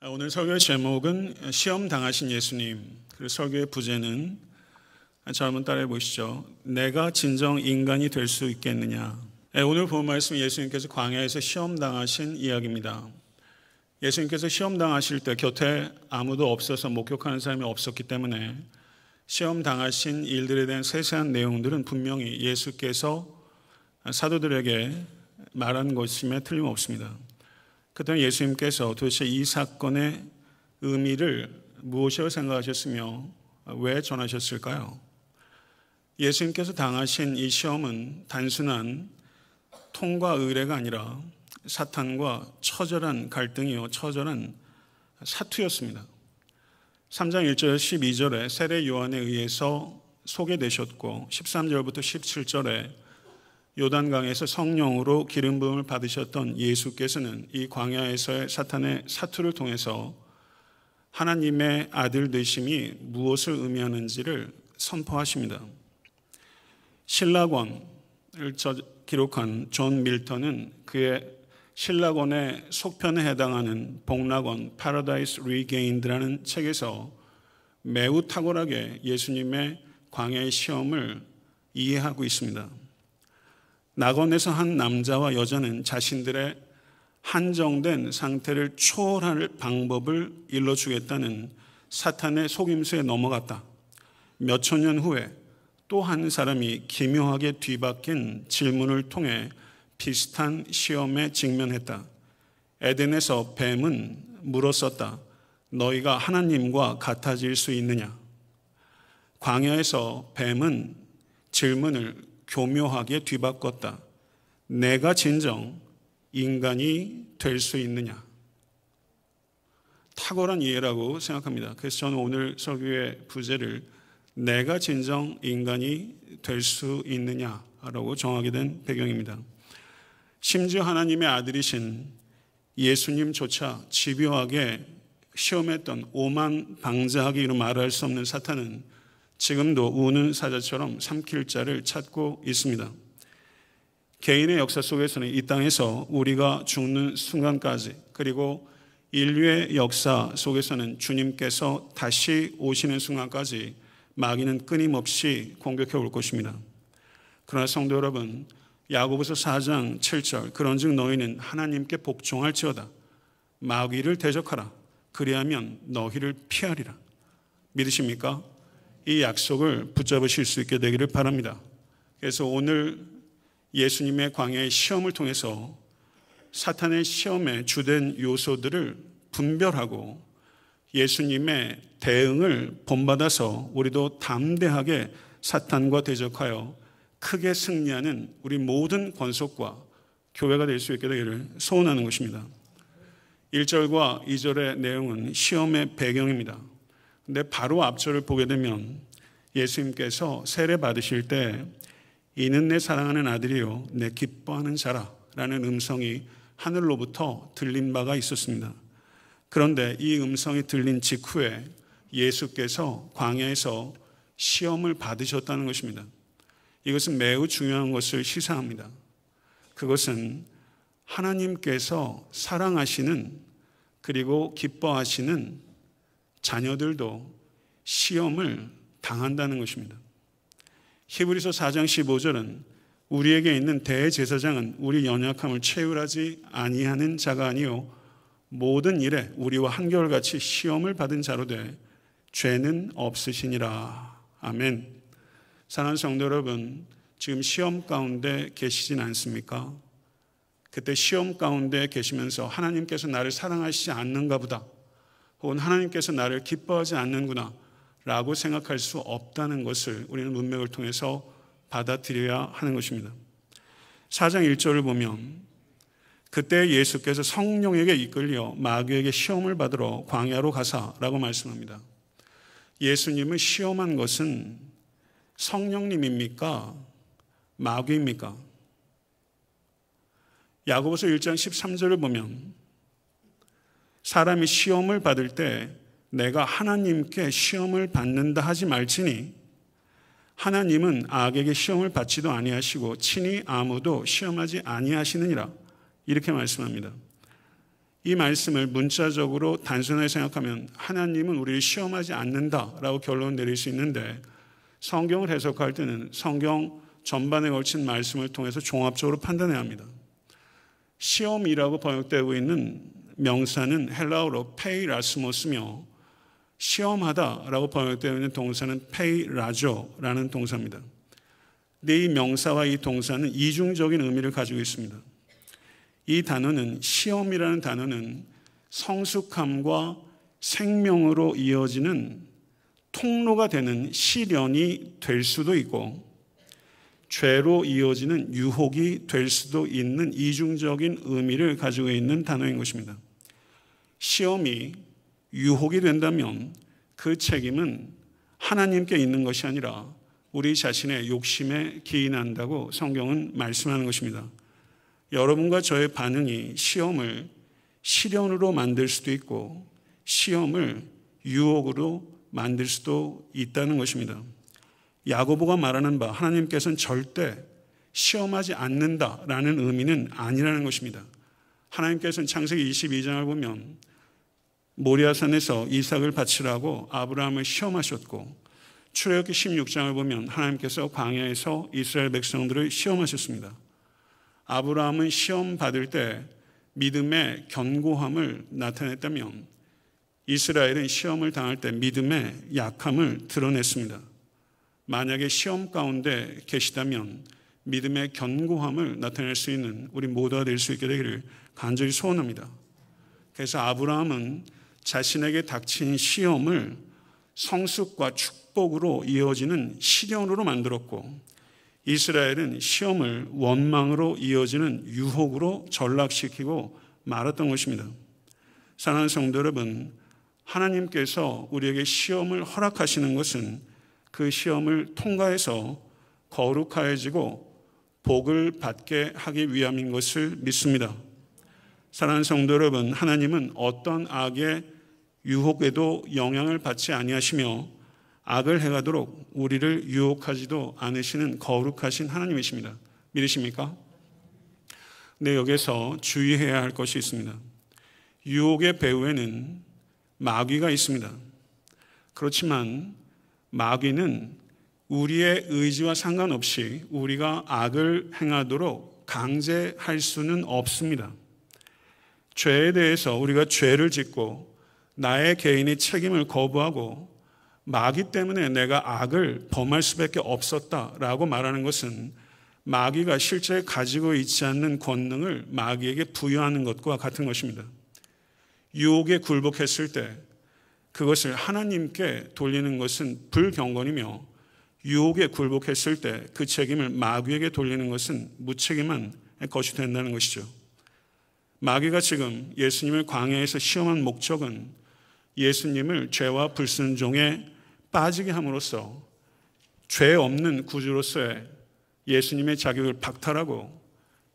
오늘 설교의 제목은 시험 당하신 예수님, 그리고 설교의 부제는 저 한번 따라해 보시죠. 내가 진정 인간이 될 수 있겠느냐. 오늘 본 말씀 예수님께서 광야에서 시험 당하신 이야기입니다. 예수님께서 시험 당하실 때 곁에 아무도 없어서 목격하는 사람이 없었기 때문에 시험 당하신 일들에 대한 세세한 내용들은 분명히 예수께서 사도들에게 말한 것임에 틀림없습니다. 그때 예수님께서 도대체 이 사건의 의미를 무엇이라고 생각하셨으며 왜 전하셨을까요? 예수님께서 당하신 이 시험은 단순한 통과 의례가 아니라 사탄과 처절한 갈등이요, 처절한 사투였습니다. 3장 1절 12절에 세례 요한에 의해서 소개되셨고 13절부터 17절에 요단강에서 성령으로 기름 부음을 받으셨던 예수께서는 이 광야에서의 사탄의 사투를 통해서 하나님의 아들 되심이 무엇을 의미하는지를 선포하십니다. 신라권을 기록한 존 밀턴은 그의 신라권의 속편에 해당하는 복락원 Paradise Regained라는 책에서 매우 탁월하게 예수님의 광야의 시험을 이해하고 있습니다. 낙원에서 한 남자와 여자는 자신들의 한정된 상태를 초월할 방법을 일러주겠다는 사탄의 속임수에 넘어갔다. 몇천 년 후에 또 한 사람이 기묘하게 뒤바뀐 질문을 통해 비슷한 시험에 직면했다. 에덴에서 뱀은 물었었다. 너희가 하나님과 같아질 수 있느냐? 광야에서 뱀은 질문을 교묘하게 뒤바꿨다. 내가 진정 인간이 될 수 있느냐? 탁월한 이해라고 생각합니다. 그래서 저는 오늘 설교의 부제를 내가 진정 인간이 될 수 있느냐라고 정하게 된 배경입니다. 심지어 하나님의 아들이신 예수님조차 집요하게 시험했던 오만방자하기로 말할 수 없는 사탄은 지금도 우는 사자처럼 삼킬 자를 찾고 있습니다. 개인의 역사 속에서는 이 땅에서 우리가 죽는 순간까지, 그리고 인류의 역사 속에서는 주님께서 다시 오시는 순간까지 마귀는 끊임없이 공격해 올 것입니다. 그러나 성도 여러분, 야고보서 4장 7절 그런즉 너희는 하나님께 복종할지어다. 마귀를 대적하라. 그리하면 너희를 피하리라. 믿으십니까? 이 약속을 붙잡으실 수 있게 되기를 바랍니다. 그래서 오늘 예수님의 광야의 시험을 통해서 사탄의 시험의 주된 요소들을 분별하고 예수님의 대응을 본받아서 우리도 담대하게 사탄과 대적하여 크게 승리하는 우리 모든 권속과 교회가 될 수 있게 되기를 소원하는 것입니다. 1절과 2절의 내용은 시험의 배경입니다. 근데 바로 앞절을 보게 되면 예수님께서 세례 받으실 때 이는 내 사랑하는 아들이요 내 기뻐하는 자라 라는 음성이 하늘로부터 들린 바가 있었습니다. 그런데 이 음성이 들린 직후에 예수께서 광야에서 시험을 받으셨다는 것입니다. 이것은 매우 중요한 것을 시사합니다. 그것은 하나님께서 사랑하시는 그리고 기뻐하시는 자녀들도 시험을 당한다는 것입니다. 히브리서 4장 15절은 우리에게 있는 대제사장은 우리 연약함을 체휼하지 아니하는 자가 아니요 모든 일에 우리와 한결같이 시험을 받은 자로 돼 죄는 없으시니라. 아멘. 사랑하는 성도 여러분, 지금 시험 가운데 계시진 않습니까? 그때 시험 가운데 계시면서 하나님께서 나를 사랑하시지 않는가 보다, 혹은 하나님께서 나를 기뻐하지 않는구나 라고 생각할 수 없다는 것을 우리는 문맥을 통해서 받아들여야 하는 것입니다. 4장 1절을 보면 그때 예수께서 성령에게 이끌려 마귀에게 시험을 받으러 광야로 가사라고 말씀합니다. 예수님을 시험한 것은 성령님입니까? 마귀입니까? 야고보서 1장 13절을 보면 사람이 시험을 받을 때 내가 하나님께 시험을 받는다 하지 말지니 하나님은 악에게 시험을 받지도 아니하시고 친히 아무도 시험하지 아니하시느니라. 이렇게 말씀합니다. 이 말씀을 문자적으로 단순하게 생각하면 하나님은 우리를 시험하지 않는다라고 결론 내릴 수 있는데, 성경을 해석할 때는 성경 전반에 걸친 말씀을 통해서 종합적으로 판단해야 합니다. 시험이라고 번역되고 있는 명사는 헬라어로 페이라스모스며, 시험하다라고 번역되어 있는 동사는 페이라조라는 동사입니다. 이 명사와 이 동사는 이중적인 의미를 가지고 있습니다. 이 단어는, 시험이라는 단어는 성숙함과 생명으로 이어지는 통로가 되는 시련이 될 수도 있고 죄로 이어지는 유혹이 될 수도 있는 이중적인 의미를 가지고 있는 단어인 것입니다. 시험이 유혹이 된다면 그 책임은 하나님께 있는 것이 아니라 우리 자신의 욕심에 기인한다고 성경은 말씀하는 것입니다. 여러분과 저의 반응이 시험을 시련으로 만들 수도 있고 시험을 유혹으로 만들 수도 있다는 것입니다. 야고보가 말하는 바 하나님께서는 절대 시험하지 않는다라는 의미는 아니라는 것입니다. 하나님께서는 창세기 22장을 보면 모리아산에서 이삭을 바치라고 아브라함을 시험하셨고, 출애굽기 16장을 보면 하나님께서 광야에서 이스라엘 백성들을 시험하셨습니다. 아브라함은 시험 받을 때 믿음의 견고함을 나타냈다면 이스라엘은 시험을 당할 때 믿음의 약함을 드러냈습니다. 만약에 시험 가운데 계시다면 믿음의 견고함을 나타낼 수 있는 우리 모두가 될 수 있게 되기를 간절히 소원합니다. 그래서 아브라함은 자신에게 닥친 시험을 성숙과 축복으로 이어지는 시련으로 만들었고, 이스라엘은 시험을 원망으로 이어지는 유혹으로 전락시키고 말았던 것입니다. 사랑하는 성도 여러분, 하나님께서 우리에게 시험을 허락하시는 것은 그 시험을 통과해서 거룩하여지고 복을 받게 하기 위함인 것을 믿습니다. 사랑하는 성도 여러분, 하나님은 어떤 악의 유혹에도 영향을 받지 아니하시며 악을 행하도록 우리를 유혹하지도 않으시는 거룩하신 하나님이십니다. 믿으십니까? 네, 여기서 주의해야 할 것이 있습니다. 유혹의 배후에는 마귀가 있습니다. 그렇지만 마귀는 우리의 의지와 상관없이 우리가 악을 행하도록 강제할 수는 없습니다. 죄에 대해서 우리가 죄를 짓고 나의 개인의 책임을 거부하고 마귀 때문에 내가 악을 범할 수밖에 없었다라고 말하는 것은 마귀가 실제 가지고 있지 않는 권능을 마귀에게 부여하는 것과 같은 것입니다. 유혹에 굴복했을 때 그것을 하나님께 돌리는 것은 불경건이며, 유혹에 굴복했을 때 그 책임을 마귀에게 돌리는 것은 무책임한 것이 된다는 것이죠. 마귀가 지금 예수님을 광야에서 시험한 목적은 예수님을 죄와 불순종에 빠지게 함으로써 죄 없는 구주로서의 예수님의 자격을 박탈하고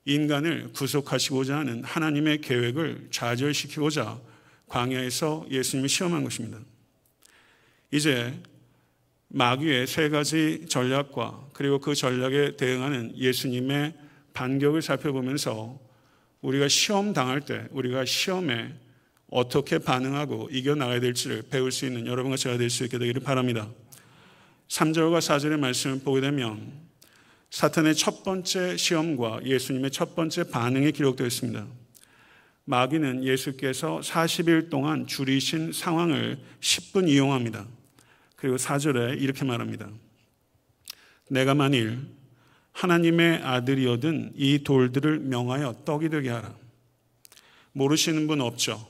인간을 구속하시고자 하는 하나님의 계획을 좌절시키고자 광야에서 예수님을 시험한 것입니다. 이제 마귀의 세 가지 전략과 그리고 그 전략에 대응하는 예수님의 반격을 살펴보면서 우리가 시험 당할 때 우리가 시험에 어떻게 반응하고 이겨나가야 될지를 배울 수 있는 여러분과 제가 될 수 있게 되기를 바랍니다. 3절과 4절의 말씀을 보게 되면 사탄의 첫 번째 시험과 예수님의 첫 번째 반응이 기록되어 있습니다. 마귀는 예수께서 40일 동안 줄이신 상황을 10분 이용합니다. 그리고 4절에 이렇게 말합니다. 내가 만일 하나님의 아들이거든 이 돌들을 명하여 떡이 되게 하라. 모르시는 분 없죠.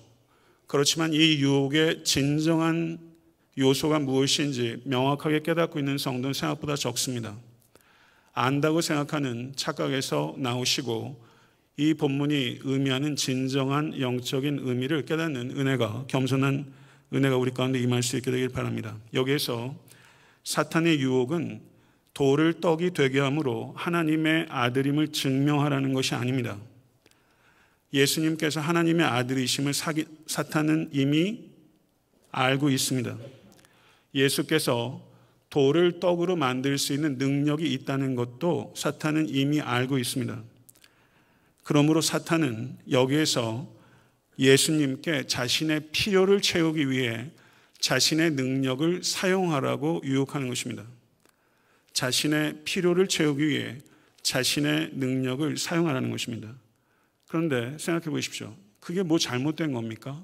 그렇지만 이 유혹의 진정한 요소가 무엇인지 명확하게 깨닫고 있는 성도는 생각보다 적습니다. 안다고 생각하는 착각에서 나오시고 이 본문이 의미하는 진정한 영적인 의미를 깨닫는 은혜가, 겸손한 은혜가 우리 가운데 임할 수 있게 되길 바랍니다. 여기에서 사탄의 유혹은 돌을 떡이 되게 함으로 하나님의 아들임을 증명하라는 것이 아닙니다. 예수님께서 하나님의 아들이심을 사탄은 이미 알고 있습니다. 예수께서 돌을 떡으로 만들 수 있는 능력이 있다는 것도 사탄은 이미 알고 있습니다. 그러므로 사탄은 여기에서 예수님께 자신의 필요를 채우기 위해 자신의 능력을 사용하라고 유혹하는 것입니다. 자신의 필요를 채우기 위해 자신의 능력을 사용하라는 것입니다. 그런데 생각해 보십시오. 그게 뭐 잘못된 겁니까?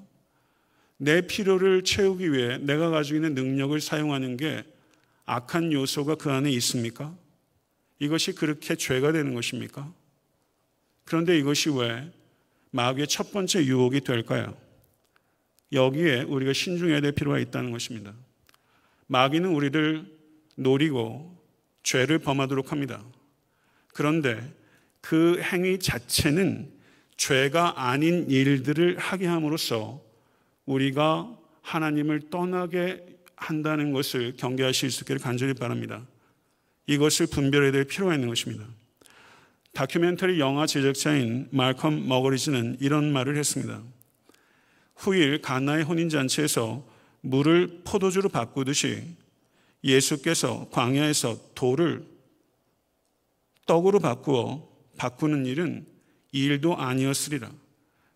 내 필요를 채우기 위해 내가 가지고 있는 능력을 사용하는 게 악한 요소가 그 안에 있습니까? 이것이 그렇게 죄가 되는 것입니까? 그런데 이것이 왜 마귀의 첫 번째 유혹이 될까요? 여기에 우리가 신중해야 될 필요가 있다는 것입니다. 마귀는 우리를 노리고 죄를 범하도록 합니다. 그런데 그 행위 자체는 죄가 아닌 일들을 하게 함으로써 우리가 하나님을 떠나게 한다는 것을 경계하실 수 있기를 간절히 바랍니다. 이것을 분별해야 될 필요가 있는 것입니다. 다큐멘터리 영화 제작자인 말컴 머거리즈는 이런 말을 했습니다. 후일 가나의 혼인잔치에서 물을 포도주로 바꾸듯이 예수께서 광야에서 돌을 떡으로 바꾸는 일은 일도 아니었으리라.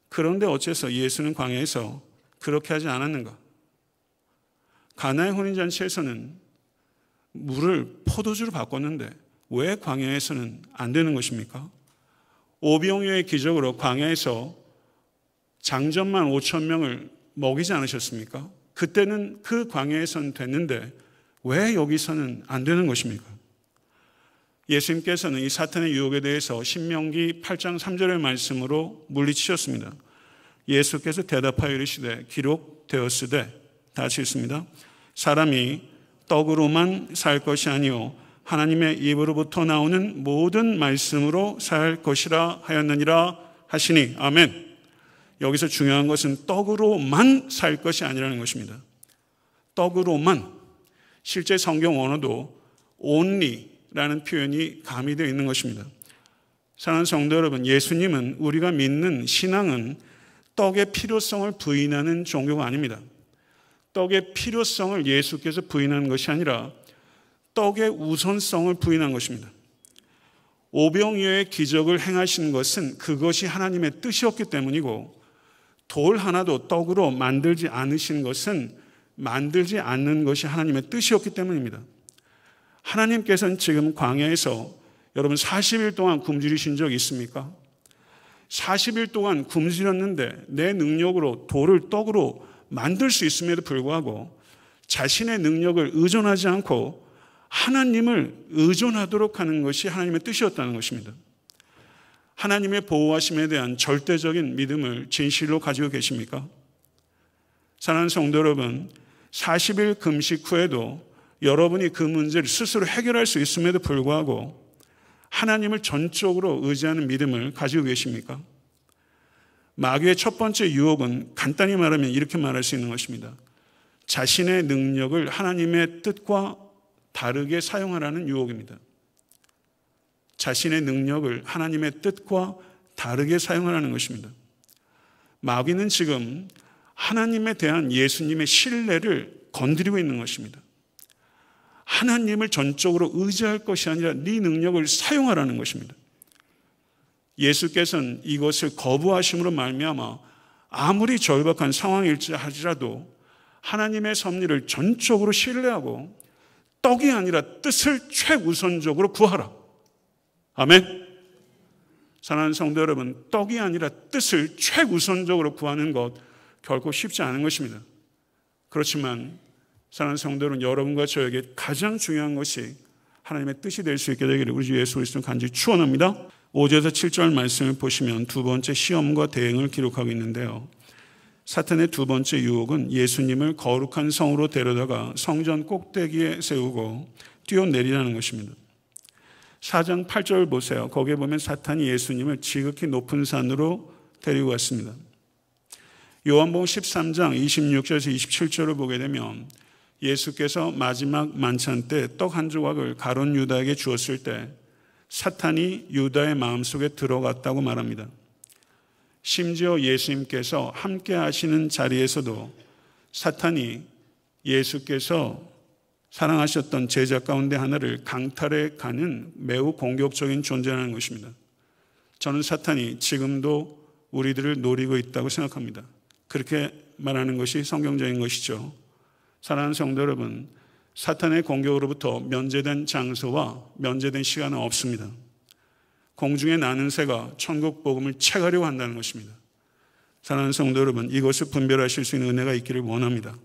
그런데 어째서 예수는 광야에서 그렇게 하지 않았는가? 가나의 혼인잔치에서는 물을 포도주로 바꿨는데 왜 광야에서는 안 되는 것입니까? 오병이어의 기적으로 광야에서 장전만 5천 명을 먹이지 않으셨습니까? 그때는 그 광야에서는 됐는데 왜 여기서는 안 되는 것입니까? 예수님께서는 이 사탄의 유혹에 대해서 신명기 8장 3절의 말씀으로 물리치셨습니다. 예수께서 대답하여 이르시되 기록되었으되, 다시 읽습니다. 사람이 떡으로만 살 것이 아니요 하나님의 입으로부터 나오는 모든 말씀으로 살 것이라 하였느니라 하시니. 아멘. 여기서 중요한 것은 떡으로만 살 것이 아니라는 것입니다. 떡으로만. 실제 성경 원어도 only라는 표현이 가미되어 있는 것입니다. 사랑하는 성도 여러분, 예수님은, 우리가 믿는 신앙은 떡의 필요성을 부인하는 종교가 아닙니다. 떡의 필요성을 예수께서 부인하는 것이 아니라 떡의 우선성을 부인한 것입니다. 오병이어의 기적을 행하신 것은 그것이 하나님의 뜻이었기 때문이고, 돌 하나도 떡으로 만들지 않으신 것은 만들지 않는 것이 하나님의 뜻이었기 때문입니다. 하나님께서는 지금 광야에서 여러분 40일 동안 굶주리신 적 있습니까? 40일 동안 굶주렸는데 내 능력으로 돌을 떡으로 만들 수 있음에도 불구하고 자신의 능력을 의존하지 않고 하나님을 의존하도록 하는 것이 하나님의 뜻이었다는 것입니다. 하나님의 보호하심에 대한 절대적인 믿음을 진실로 가지고 계십니까? 사랑하는 성도 여러분, 40일 금식 후에도 여러분이 그 문제를 스스로 해결할 수 있음에도 불구하고 하나님을 전적으로 의지하는 믿음을 가지고 계십니까? 마귀의 첫 번째 유혹은 간단히 말하면 이렇게 말할 수 있는 것입니다. 자신의 능력을 하나님의 뜻과 다르게 사용하라는 유혹입니다. 자신의 능력을 하나님의 뜻과 다르게 사용하라는 것입니다. 마귀는 지금 하나님에 대한 예수님의 신뢰를 건드리고 있는 것입니다. 하나님을 전적으로 의지할 것이 아니라 네 능력을 사용하라는 것입니다. 예수께서는 이것을 거부하심으로 말미암아 아무리 절박한 상황일지 하지라도 하나님의 섭리를 전적으로 신뢰하고 떡이 아니라 뜻을 최우선적으로 구하라. 아멘. 사랑하는 성도 여러분, 떡이 아니라 뜻을 최우선적으로 구하는 것 결코 쉽지 않은 것입니다. 그렇지만 사랑하는 성도 여러분, 여러분과 저에게 가장 중요한 것이 하나님의 뜻이 될 수 있게 되기를 우리 주 예수 그리스도는 간절히 축원합니다. 5절에서 7절 말씀을 보시면 두 번째 시험과 대응을 기록하고 있는데요. 사탄의 두 번째 유혹은 예수님을 거룩한 성으로 데려다가 성전 꼭대기에 세우고 뛰어내리라는 것입니다. 4장 8절 보세요. 거기에 보면 사탄이 예수님을 지극히 높은 산으로 데리고 갔습니다. 요한복음 13장 26절에서 27절을 보게 되면 예수께서 마지막 만찬 때 떡 한 조각을 가룟 유다에게 주었을 때 사탄이 유다의 마음속에 들어갔다고 말합니다. 심지어 예수님께서 함께 하시는 자리에서도 사탄이 예수께서 사랑하셨던 제자 가운데 하나를 강탈해 가는 매우 공격적인 존재라는 것입니다. 저는 사탄이 지금도 우리들을 노리고 있다고 생각합니다. 그렇게 말하는 것이 성경적인 것이죠. 사랑하는 성도 여러분, 사탄의 공격으로부터 면제된 장소와 면제된 시간은 없습니다. 공중에 나는 새가 천국 복음을 채가려고 한다는 것입니다. 사랑하는 성도 여러분, 이것을 분별하실 수 있는 은혜가 있기를 원합니다.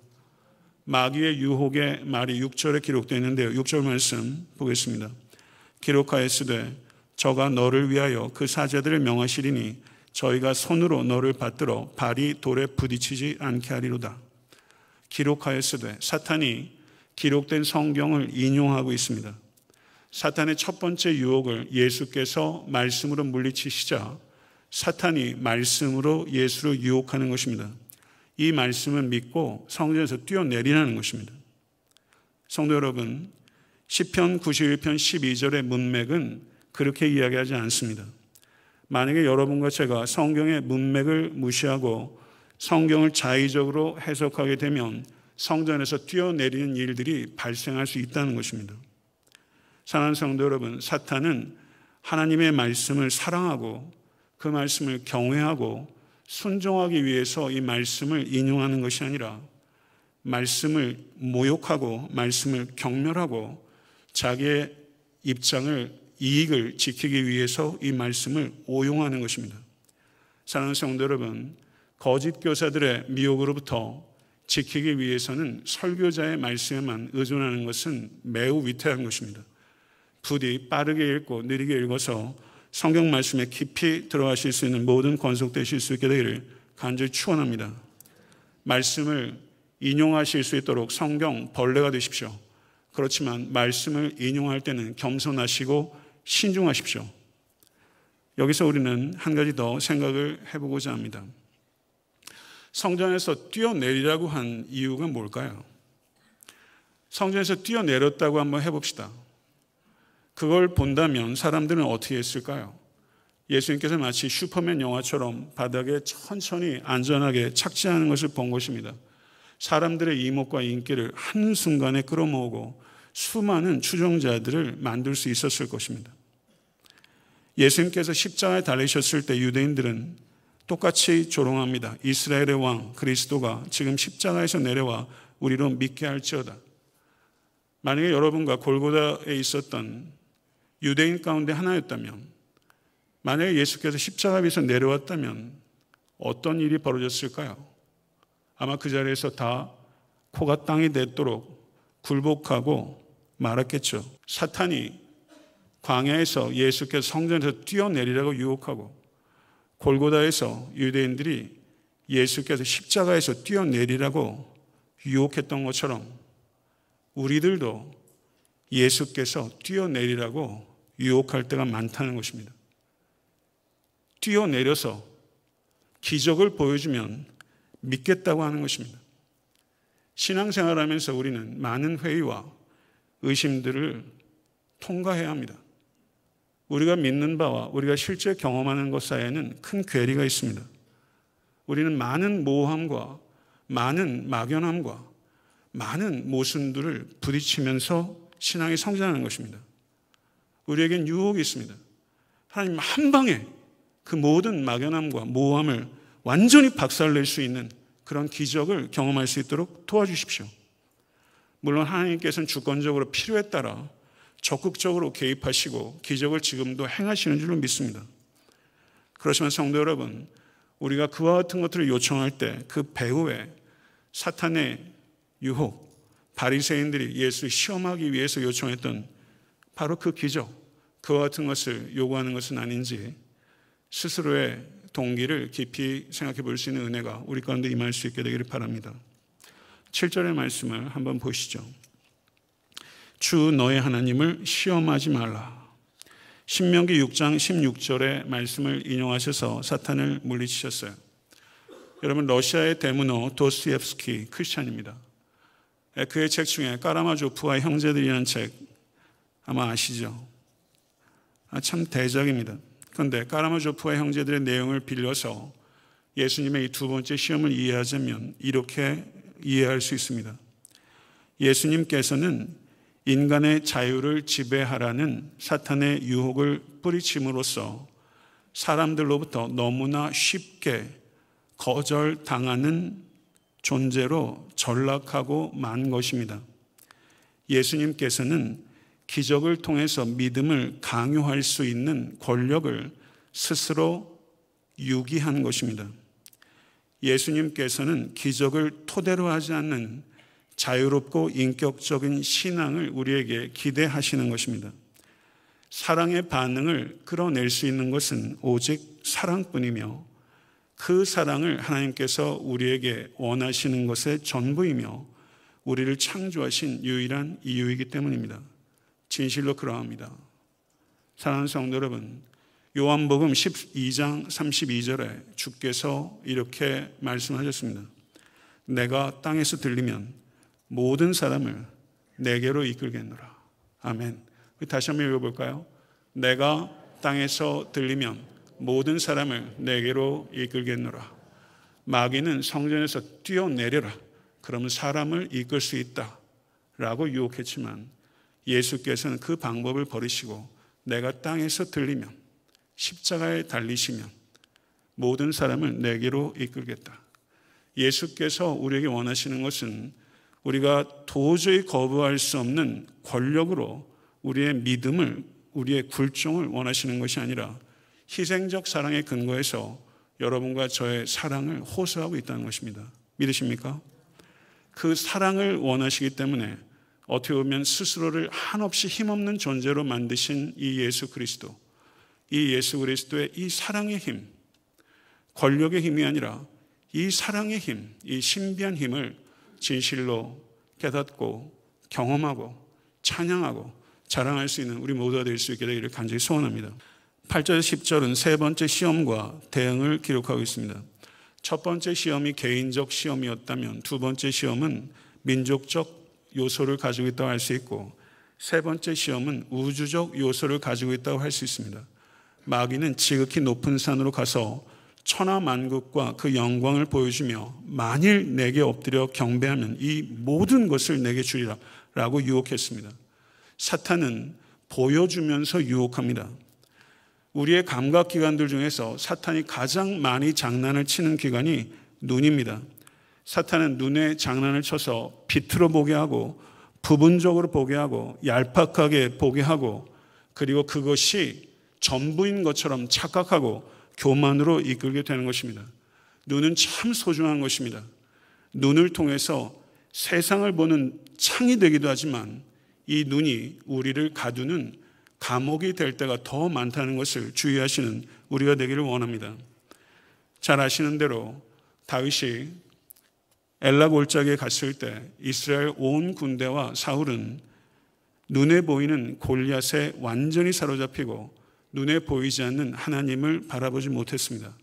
마귀의 유혹의 말이 6절에 기록되어 있는데요. 6절 말씀 보겠습니다. 기록하였으되 저가 너를 위하여 그 사자들을 명하시리니 저희가 손으로 너를 받들어 발이 돌에 부딪히지 않게 하리로다. 기록하였으되, 사탄이 기록된 성경을 인용하고 있습니다. 사탄의 첫 번째 유혹을 예수께서 말씀으로 물리치시자 사탄이 말씀으로 예수를 유혹하는 것입니다. 이 말씀을 믿고 성전에서 뛰어내리라는 것입니다. 성도 여러분, 시편 91편 12절의 문맥은 그렇게 이야기하지 않습니다. 만약에 여러분과 제가 성경의 문맥을 무시하고 성경을 자의적으로 해석하게 되면 성전에서 뛰어내리는 일들이 발생할 수 있다는 것입니다. 사랑하는 성도 여러분, 사탄은 하나님의 말씀을 사랑하고 그 말씀을 경외하고 순종하기 위해서 이 말씀을 인용하는 것이 아니라 말씀을 모욕하고 말씀을 경멸하고 자기의 입장을, 이익을 지키기 위해서 이 말씀을 오용하는 것입니다. 사랑하는 성도 여러분, 거짓 교사들의 미혹으로부터 지키기 위해서는 설교자의 말씀에만 의존하는 것은 매우 위태한 것입니다. 부디 빠르게 읽고 느리게 읽어서 성경 말씀에 깊이 들어가실 수 있는 모든 권속되실 수 있게 되기를 간절히 축원합니다. 말씀을 인용하실 수 있도록 성경 벌레가 되십시오. 그렇지만 말씀을 인용할 때는 겸손하시고 신중하십시오. 여기서 우리는 한 가지 더 생각을 해보고자 합니다. 성전에서 뛰어내리라고 한 이유가 뭘까요? 성전에서 뛰어내렸다고 한번 해봅시다. 그걸 본다면 사람들은 어떻게 했을까요? 예수님께서 마치 슈퍼맨 영화처럼 바닥에 천천히 안전하게 착지하는 것을 본 것입니다. 사람들의 이목과 인기를 한순간에 끌어모으고 수많은 추종자들을 만들 수 있었을 것입니다. 예수님께서 십자가에 달리셨을 때 유대인들은 똑같이 조롱합니다. 이스라엘의 왕 그리스도가 지금 십자가에서 내려와 우리로 믿게 할지어다. 만약에 여러분과 골고다에 있었던 유대인 가운데 하나였다면, 만약에 예수께서 십자가 위에서 내려왔다면 어떤 일이 벌어졌을까요? 아마 그 자리에서 다 코가 땅이 닿도록 굴복하고 말았겠죠. 사탄이 광야에서 예수께서 성전에서 뛰어내리라고 유혹하고 골고다에서 유대인들이 예수께서 십자가에서 뛰어내리라고 유혹했던 것처럼 우리들도 예수께서 뛰어내리라고 유혹할 때가 많다는 것입니다. 뛰어내려서 기적을 보여주면 믿겠다고 하는 것입니다. 신앙생활하면서 우리는 많은 회의와 의심들을 통과해야 합니다. 우리가 믿는 바와 우리가 실제 경험하는 것 사이에는 큰 괴리가 있습니다. 우리는 많은 모호함과 많은 막연함과 많은 모순들을 부딪히면서 신앙이 성장하는 것입니다. 우리에겐 유혹이 있습니다. 하나님 한 방에 그 모든 막연함과 모호함을 완전히 박살낼 수 있는 그런 기적을 경험할 수 있도록 도와주십시오. 물론 하나님께서는 주권적으로 필요에 따라 적극적으로 개입하시고 기적을 지금도 행하시는 줄로 믿습니다. 그렇지만 성도 여러분, 우리가 그와 같은 것들을 요청할 때 그 배후에 사탄의 유혹, 바리새인들이 예수를 시험하기 위해서 요청했던 바로 그 기적, 그와 같은 것을 요구하는 것은 아닌지 스스로의 동기를 깊이 생각해 볼 수 있는 은혜가 우리 가운데 임할 수 있게 되기를 바랍니다. 7절의 말씀을 한번 보시죠. 주 너의 하나님을 시험하지 말라. 신명기 6장 16절의 말씀을 인용하셔서 사탄을 물리치셨어요. 여러분, 러시아의 대문호 도스토옙스키 크리스찬입니다. 그의 책 중에 까라마조프와 형제들이라는 책 아마 아시죠? 참 대작입니다. 그런데 까라마조프와 형제들의 내용을 빌려서 예수님의 이 두 번째 시험을 이해하자면 이렇게 이해할 수 있습니다. 예수님께서는 인간의 자유를 지배하라는 사탄의 유혹을 뿌리침으로써 사람들로부터 너무나 쉽게 거절당하는 존재로 전락하고 만 것입니다. 예수님께서는 기적을 통해서 믿음을 강요할 수 있는 권력을 스스로 유기한 것입니다. 예수님께서는 기적을 토대로 하지 않는 자유롭고 인격적인 신앙을 우리에게 기대하시는 것입니다. 사랑의 반응을 끌어낼 수 있는 것은 오직 사랑뿐이며 그 사랑을 하나님께서 우리에게 원하시는 것의 전부이며 우리를 창조하신 유일한 이유이기 때문입니다. 진실로 그러합니다. 사랑하는 성도 여러분, 요한복음 12장 32절에 주께서 이렇게 말씀하셨습니다. 내가 땅에서 들리면 모든 사람을 내게로 이끌겠노라. 아멘. 다시 한번 읽어볼까요? 내가 땅에서 들리면 모든 사람을 내게로 이끌겠노라. 마귀는 성전에서 뛰어내려라. 그러면 사람을 이끌 수 있다 라고 유혹했지만 예수께서는 그 방법을 버리시고 내가 땅에서 들리면, 십자가에 달리시면 모든 사람을 내게로 이끌겠다. 예수께서 우리에게 원하시는 것은 우리가 도저히 거부할 수 없는 권력으로 우리의 믿음을, 우리의 굴종을 원하시는 것이 아니라 희생적 사랑의 근거에서 여러분과 저의 사랑을 호소하고 있다는 것입니다. 믿으십니까? 그 사랑을 원하시기 때문에 어떻게 보면 스스로를 한없이 힘없는 존재로 만드신 이 예수 그리스도, 이 예수 그리스도의 이 사랑의 힘, 권력의 힘이 아니라 이 사랑의 힘, 이 신비한 힘을 진실로 깨닫고 경험하고 찬양하고 자랑할 수 있는 우리 모두가 될 수 있게 되기를 간절히 소원합니다. 8절 10절은 세 번째 시험과 대응을 기록하고 있습니다. 첫 번째 시험이 개인적 시험이었다면 두 번째 시험은 민족적 요소를 가지고 있다고 할 수 있고 세 번째 시험은 우주적 요소를 가지고 있다고 할 수 있습니다. 마귀는 지극히 높은 산으로 가서 천하만국과 그 영광을 보여주며 만일 내게 엎드려 경배하면 이 모든 것을 내게 주리라 라고 유혹했습니다. 사탄은 보여주면서 유혹합니다. 우리의 감각기관들 중에서 사탄이 가장 많이 장난을 치는 기관이 눈입니다. 사탄은 눈에 장난을 쳐서 비틀어 보게 하고 부분적으로 보게 하고 얄팍하게 보게 하고 그리고 그것이 전부인 것처럼 착각하고 교만으로 이끌게 되는 것입니다. 눈은 참 소중한 것입니다. 눈을 통해서 세상을 보는 창이 되기도 하지만 이 눈이 우리를 가두는 감옥이 될 때가 더 많다는 것을 주의하시는 우리가 되기를 원합니다. 잘 아시는 대로 다윗이 엘라 골짜기에 갔을 때 이스라엘 온 군대와 사울은 눈에 보이는 골리앗에 완전히 사로잡히고 눈에 보이지 않는 하나님을 바라보지 못했습니다.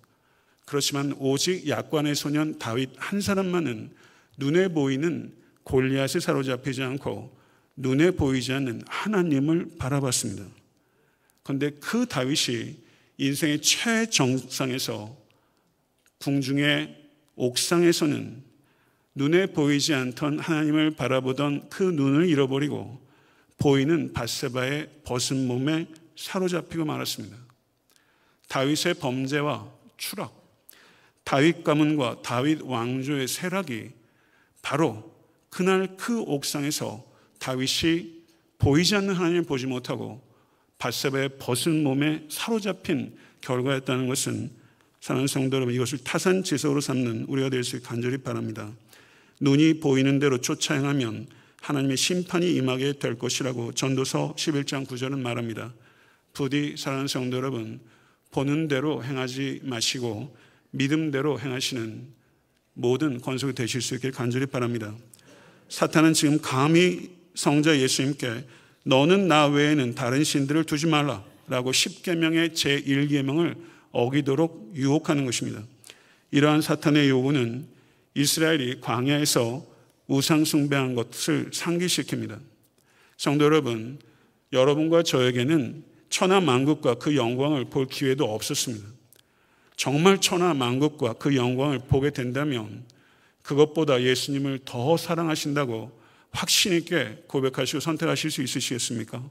그렇지만 오직 약관의 소년 다윗 한 사람만은 눈에 보이는 골리앗에 사로잡히지 않고 눈에 보이지 않는 하나님을 바라봤습니다. 그런데 그 다윗이 인생의 최정상에서 궁중의 옥상에서는 눈에 보이지 않던 하나님을 바라보던 그 눈을 잃어버리고 보이는 밧세바의 벗은 몸에 사로잡히고 말았습니다. 다윗의 범죄와 추락, 다윗 가문과 다윗 왕조의 쇠락이 바로 그날 그 옥상에서 다윗이 보이지 않는 하나님을 보지 못하고 밧세바의 벗은 몸에 사로잡힌 결과였다는 것은 사랑하는 성도 여러분, 이것을 타산지석으로 삼는 우리가 될 수 있게 간절히 바랍니다. 눈이 보이는 대로 쫓아 행하면 하나님의 심판이 임하게 될 것이라고 전도서 11장 9절은 말합니다. 부디 사랑하는 성도 여러분, 보는 대로 행하지 마시고 믿음대로 행하시는 모든 권속이 되실 수 있길 간절히 바랍니다. 사탄은 지금 감히 성자 예수님께 너는 나 외에는 다른 신들을 두지 말라라고 10계명의 제1계명을 어기도록 유혹하는 것입니다. 이러한 사탄의 요구는 이스라엘이 광야에서 우상 숭배한 것을 상기시킵니다. 성도 여러분, 여러분과 저에게는 천하만국과 그 영광을 볼 기회도 없었습니다. 정말 천하만국과 그 영광을 보게 된다면 그것보다 예수님을 더 사랑하신다고 확신 있게 고백하시고 선택하실 수 있으시겠습니까?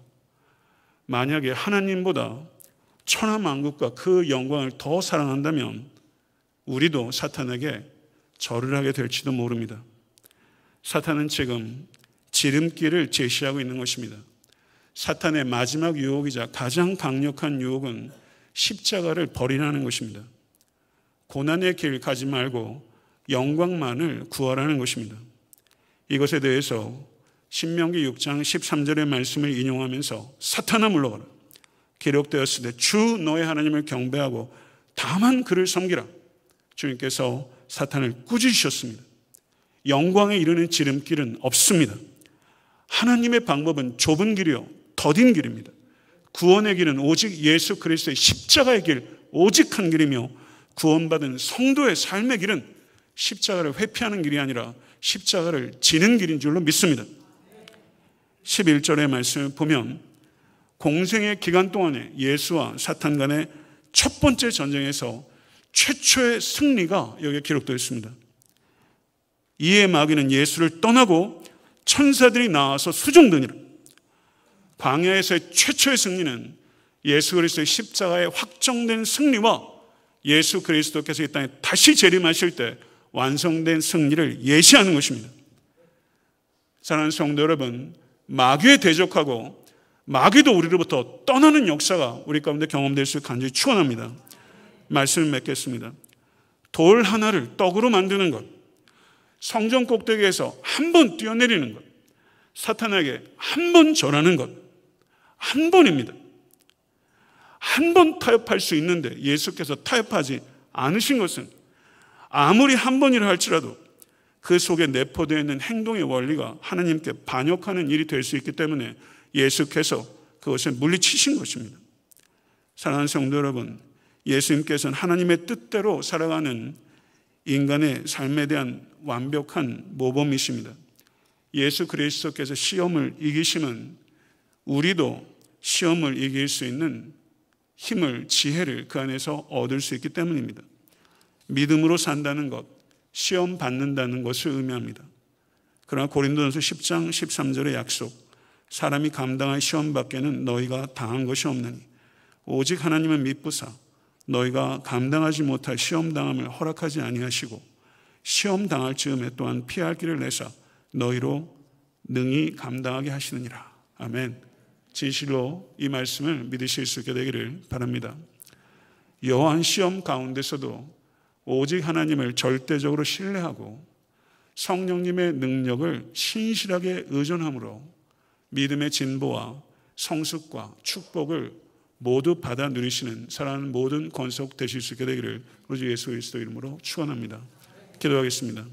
만약에 하나님보다 천하만국과 그 영광을 더 사랑한다면 우리도 사탄에게 절을 하게 될지도 모릅니다. 사탄은 지금 지름길을 제시하고 있는 것입니다. 사탄의 마지막 유혹이자 가장 강력한 유혹은 십자가를 버리라는 것입니다. 고난의 길 가지 말고 영광만을 구하라는 것입니다. 이것에 대해서 신명기 6장 13절의 말씀을 인용하면서 사탄아 물러가라. 기록되었을 때 주 너의 하나님을 경배하고 다만 그를 섬기라. 주님께서 사탄을 꾸짖으셨습니다. 영광에 이르는 지름길은 없습니다. 하나님의 방법은 좁은 길이요 더딘 길입니다. 구원의 길은 오직 예수 그리스도의 십자가의 길, 오직 한 길이며 구원받은 성도의 삶의 길은 십자가를 회피하는 길이 아니라 십자가를 지는 길인 줄로 믿습니다. 11절의 말씀을 보면 공생의 기간 동안에 예수와 사탄 간의 첫 번째 전쟁에서 최초의 승리가 여기에 기록되어 있습니다. 이에 마귀는 예수를 떠나고 천사들이 나와서 수종드니라. 광야에서의 최초의 승리는 예수 그리스도의 십자가의 확정된 승리와 예수 그리스도께서 이 땅에 다시 재림하실 때 완성된 승리를 예시하는 것입니다. 사랑하는 성도 여러분, 마귀에 대적하고 마귀도 우리로부터 떠나는 역사가 우리 가운데 경험될 수 간절히 축원합니다. 말씀을 맺겠습니다. 돌 하나를 떡으로 만드는 것, 성전 꼭대기에서 한 번 뛰어내리는 것, 사탄에게 한 번 절하는 것, 한 번입니다. 한 번 타협할 수 있는데 예수께서 타협하지 않으신 것은 아무리 한 번이라 할지라도 그 속에 내포되어 있는 행동의 원리가 하나님께 반역하는 일이 될 수 있기 때문에 예수께서 그것을 물리치신 것입니다. 사랑하는 성도 여러분, 예수님께서는 하나님의 뜻대로 살아가는 인간의 삶에 대한 완벽한 모범이십니다. 예수 그리스도께서 시험을 이기심은 우리도 시험을 이길 수 있는 힘을, 지혜를 그 안에서 얻을 수 있기 때문입니다. 믿음으로 산다는 것, 시험 받는다는 것을 의미합니다. 그러나 고린도전서 10장 13절의 약속, 사람이 감당할 시험 밖에는 너희가 당한 것이 없느니 오직 하나님은 미쁘사 너희가 감당하지 못할 시험 당함을 허락하지 아니하시고 시험 당할 즈음에 또한 피할 길을 내사 너희로 능히 감당하게 하시느니라. 아멘. 진실로 이 말씀을 믿으실 수 있게 되기를 바랍니다. 여호와는 시험 가운데서도 오직 하나님을 절대적으로 신뢰하고 성령님의 능력을 신실하게 의존함으로 믿음의 진보와 성숙과 축복을 모두 받아 누리시는 사랑하는 모든 권속 되실 수 있게 되기를 우리 주 예수 그리스도 이름으로 축원합니다. 기도하겠습니다.